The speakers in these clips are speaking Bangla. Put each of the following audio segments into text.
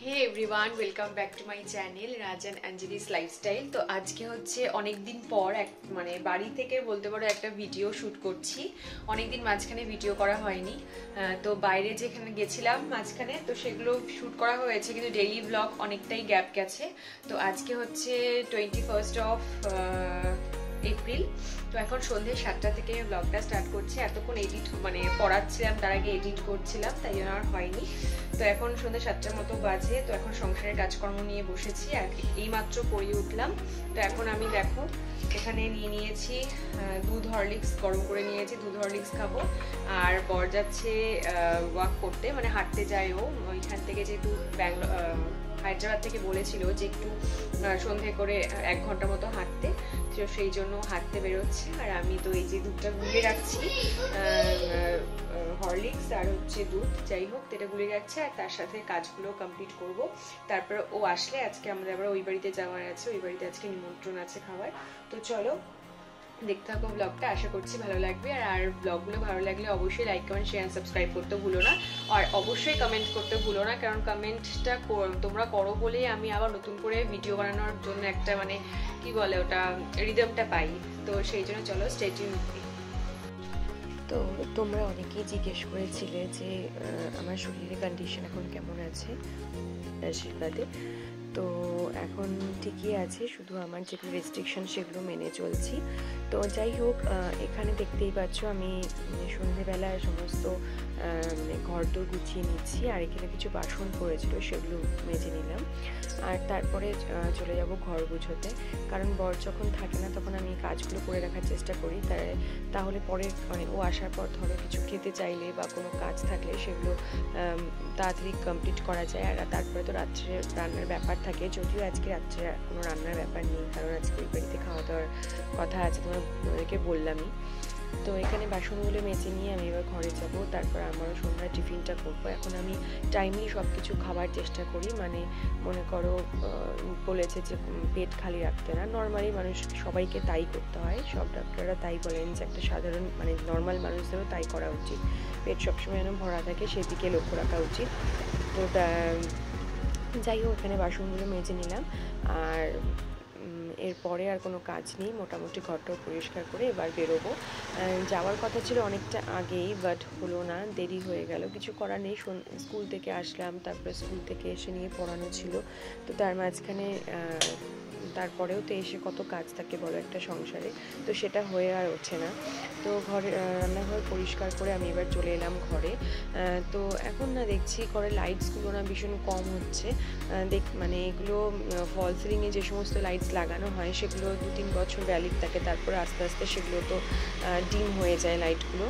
Hey everyone, welcome back to my channel Rajan Angelis lifestyle. তো আজকে হচ্ছে অনেকদিন পর মানে বাড়ি থেকে বলতে পারো একটা ভিডিও শ্যুট করছি। অনেকদিন মাঝখানে ভিডিও করা হয়নি, তো বাইরে যেখানে গেছিলাম মাঝখানে তো সেগুলো শ্যুট করা হয়েছে, কিন্তু ডেইলি ব্লগ অনেকটাই গ্যাপ গেছে। তো আজকে হচ্ছে 21 এপ্রিল। তো এখন সন্ধ্যে 7টা থেকে ব্লগটা স্টার্ট করছি। এতক্ষণ এডিট মানে পড়াচ্ছিলাম, তার আগে এডিট করছিলাম, তাই জন্য আর হয়নি। তো এখন সন্ধ্যে 7টার মতো বাজে। তো এখন সংসারের কাজকর্ম নিয়ে বসেছি, আর এইমাত্র পড়িয়ে উঠলাম। তো এখন আমি দেখো এখানে নিয়ে নিয়েছি দুধ হরলিক্স, গরম করে নিয়েছি, দুধ হরলিক্স খাবো। আর বর যাচ্ছে ওয়াক করতে, মানে হাঁটতে যায় ও। ওইখান থেকে যেহেতু হায়দ্রাবাদ থেকে বলেছিল যে একটু সন্ধে করে 1 ঘন্টা মতো হাঁটতে, তো সেই জন্য হাঁটতে বেরোচ্ছে। আর আমি তো এই যে দুধটা গুলিয়ে রাখছি, হরলিক্স আর হচ্ছে দুধ, যাই হোক এটা গুলিয়ে রাখছে। আর তার সাথে কাজগুলো কমপ্লিট করব। তারপর ও আসলে আজকে আমাদের আবার ওই বাড়িতে যাওয়ার আছে, ওই বাড়িতে আজকে নিমন্ত্রণ আছে খাবার। তো চলো দেখতে থাকো ব্লগটা, আশা করছি ভালো লাগবে। আর ব্লগগুলো ভালো লাগলে অবশ্যই লাইক কমেন্ট শেয়ার সাবস্ক্রাইব করতে ভুলো না। আর অবশ্যই কমেন্ট করতে ভুলো না, কারণ কমেন্টটা তোমরা করো বলেই আমি আবার নতুন করে ভিডিও বানানোর জন্য একটা মানে কি বলে ওটা রিদমটা পাই। তো সেই জন্য চলো স্টে টিউন। তো তোমরা অনেকেই জিজ্ঞেস করেছিলে যে আমার শরীরের কন্ডিশন এখন কেমন আছে আশীর্বাদে। তো এখন ঠিকই আছে, শুধু আমার যেগুলো রেস্ট্রিকশন সেগুলো মেনে চলছি। তো যাই হোক, এখানে দেখতেই পাচ্ছ আমি সন্ধেবেলা সমস্ত মানে ঘরদোর গুছিয়ে নিচ্ছি। আর এখানে কিছু বাসন পড়েছিল, সেগুলো মেজে নিলাম। আর তারপরে চলে যাব ঘর গুছোতে, কারণ বর যখন থাকে না তখন আমি কাজগুলো করে রাখার চেষ্টা করি। তাহলে পরে মানে ও আসার পর ধরো কিছু খেতে চাইলে বা কোনো কাজ থাকলে সেগুলো তাড়াতাড়ি কমপ্লিট করা যায়। আর তারপরে তো রাত্রে রান্নার ব্যাপার থাকে, যদিও আজকে রাত্রে কোনো রান্নার ব্যাপার নেই, কারণ আজকে ওই বাড়িতে খাওয়া দাওয়ার কথা আছে, তোমাদেরকে বললামই। তো এখানে বাসনগুলো মেজে নিয়ে আমি এবার ঘরে যাব। তারপর আমারও সন্ধ্যার টিফিনটা করবো। এখন আমি টাইমলি সব কিছু খাবার চেষ্টা করি, মানে মনে করো বলেছে যে পেট খালি রাখতে না, নর্মালি মানুষ সবাইকে তাই করতে হয়, সব ডাক্তাররা তাই বলেন যে একটা সাধারণ মানে নর্মাল মানুষদেরও তাই করা উচিত। পেট সবসময় যেন ভরা থাকে সেদিকে লক্ষ্য রাখা উচিত। তো যাই হোক, এখানে বাসনগুলো মেজে নিলাম। আর এরপরে আর কোনো কাজ নেই, মোটামুটি ঘরটাও পরিষ্কার করে এবার বেরোবো। যাওয়ার কথা ছিল অনেকটা আগেই, বাট হলো না, দেরি হয়ে গেল। কিছু করার নেই, স্কুল থেকে আসলাম, তারপরে স্কুল থেকে এসে নিয়ে পড়ানো ছিল। তো তার মাঝখানে তারপরেও তো এসে কত কাজ থাকে বলো একটা সংসারে, তো সেটা হয়ে আর ওঠে না। তো ঘরে রান্নাঘর পরিষ্কার করে আমি এবার চলে এলাম ঘরে। তো এখন না দেখছি ঘরে লাইটসগুলো না ভীষণ কম হচ্ছে। মানে এগুলো ফল সিলিংয়ে যে সমস্ত লাইটস লাগানো হয় সেগুলো 2-3 বছর ভ্যালিড থাকে, তারপরে আস্তে আস্তে সেগুলো তো ডিম হয়ে যায় লাইটগুলো।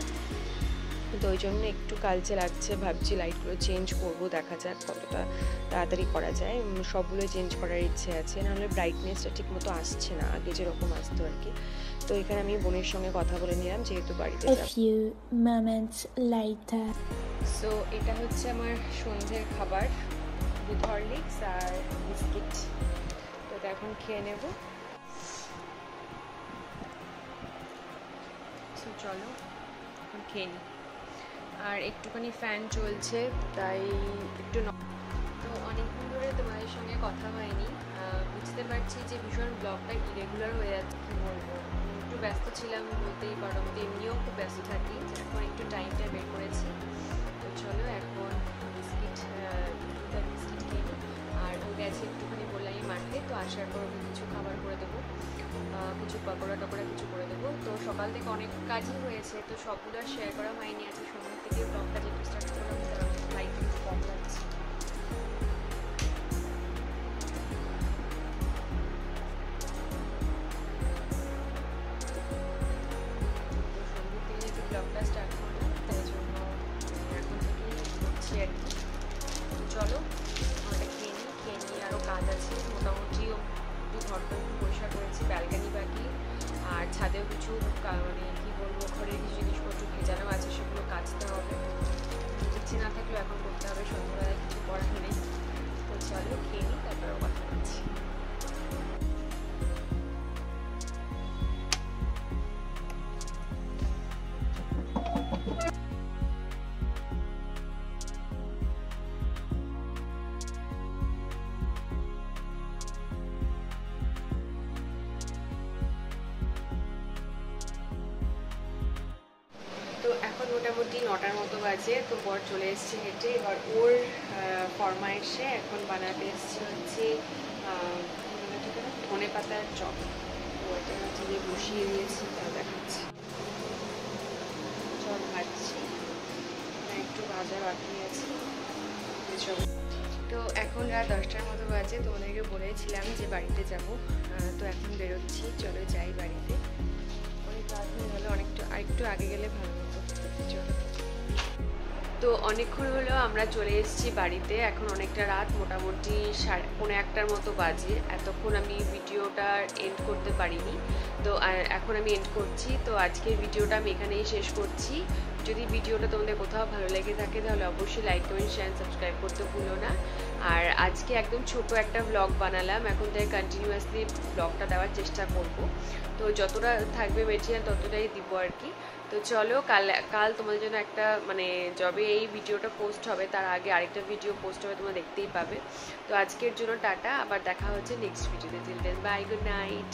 তো ওই জন্য একটু কালচে লাগছে, ভাবছি লাইটগুলো চেঞ্জ করব, দেখা যাক কতটা তাড়াতাড়ি করা যায়। সবগুলো চেঞ্জ করার ইচ্ছে আছে, নাহলে ব্রাইটনেসটা ঠিক মতো আসছে না আগে যেরকম আসতো আর কি। তো এখানে আমি বোনের সঙ্গে কথা বলে নিলাম, যেহেতু বাড়িতে যাব। সো এটা হচ্ছে আমার সন্ধ্যের খাবার, দুধ হরলিক্স আর বিস্কিট। তো এটা এখন খেয়ে নেব। সো চলো এখন খেয়ে নিই। আর একটুখানি ফ্যান চলছে, তাই একটু তো অনেকদিন ধরে তোমাদের সঙ্গে কথা হয়নি, বুঝতে পারছি যে ভীষণ ব্লগটা ইরেগুলার হয়ে যাচ্ছে। কী বলবো, একটু ব্যস্ত ছিলাম বলতেই পারো, আমি তো এমনিও খুব ব্যস্ত থাকি, এখন একটু টাইমটা বের করেছি। তো চলো এখন বিস্কিট খেয়ে নিই। আর ও গেছে একটুখানি বললাম মাঠে, তো আসার পর ওকে কিছু খাবার করে দেবো, কিছু পকোড়া টকোড়া কিছু করে দেবো। তো সকাল থেকে অনেক কাজই হয়েছে, তো সবগুলো আর শেয়ার করা হয়নি। আজকে সন্ধ্যা থেকে ব্লগটা যেহেতু স্টার্ট করলাম, তার লাইট একটু কম লাগছে। সন্ধ্যের থেকে যেহেতু ব্লগটা স্টার্ট করলাম, তাই জন্য এখন থেকেই করছি আর কি। চলো ওটা খেয়ে নিই, আরও কাজ আছে মোটামুটি। ঘরটা একটু পরিষ্কার করেছি, ব্যালকানি বাকি, আর ছাদেও কিছু মানে কী বলবো ঘরের কিছু জিনিসপত্র ভেজানো আছে, সেগুলো কাচতে হবে। দেখছি না 9টার মতো বাজে। তো বর চলে এসছে হেঁটে, এবার ওর ফরমাইশে এখন বানাতে এসছে হচ্ছে ধনে পাতার চপ। তো এটা হচ্ছে যে বসিয়ে দিয়েছি, তা দেখাচ্ছি। চপ ভাজছি, একটু ভাজা বাকি আছে। তো এখন রাত 10টার মতো বাজে। তোমাদেরকে বলেছিলাম যে বাড়িতে যাব, তো এখন বেরোচ্ছি, চলো যাই বাড়িতে। অনেক রাত হয়ে গেলো, আরেকটু আগে গেলে ভালো হতো। চলো। তো অনেকক্ষণ হলো আমরা চলে এসেছি বাড়িতে, এখন অনেকটা রাত, মোটামুটি 1:45টার মতো বাজে। এতক্ষণ আমি ভিডিওটা এন্ড করতে পারিনি, তো এখন আমি এন্ড করছি। তো আজকের ভিডিওটা আমি এখানেই শেষ করছি। যদি ভিডিওটা তোমাদের কোথাও ভালো লেগে থাকে তাহলে অবশ্যই লাইক কমেন্ট শেয়ার সাবস্ক্রাইব করতে ভুলো না। আর আজকে একদম ছোট একটা ব্লগ বানালাম, এখন থেকে কন্টিনিউয়াসলি ব্লগটা দেওয়ার চেষ্টা করব। তো যতটা থাকবে মেটেরিয়াল ততটাই দিব আর কি। তো চলো, কাল তোমাদের জন্য একটা মানে যবে এই ভিডিওটা পোস্ট হবে তার আগে আরেকটা ভিডিও পোস্ট হবে, তোমরা দেখতেই পাবে। তো আজকের জন্য টাটা, আবার দেখা হচ্ছে নেক্সট ভিডিওতে। Till then bye, good night.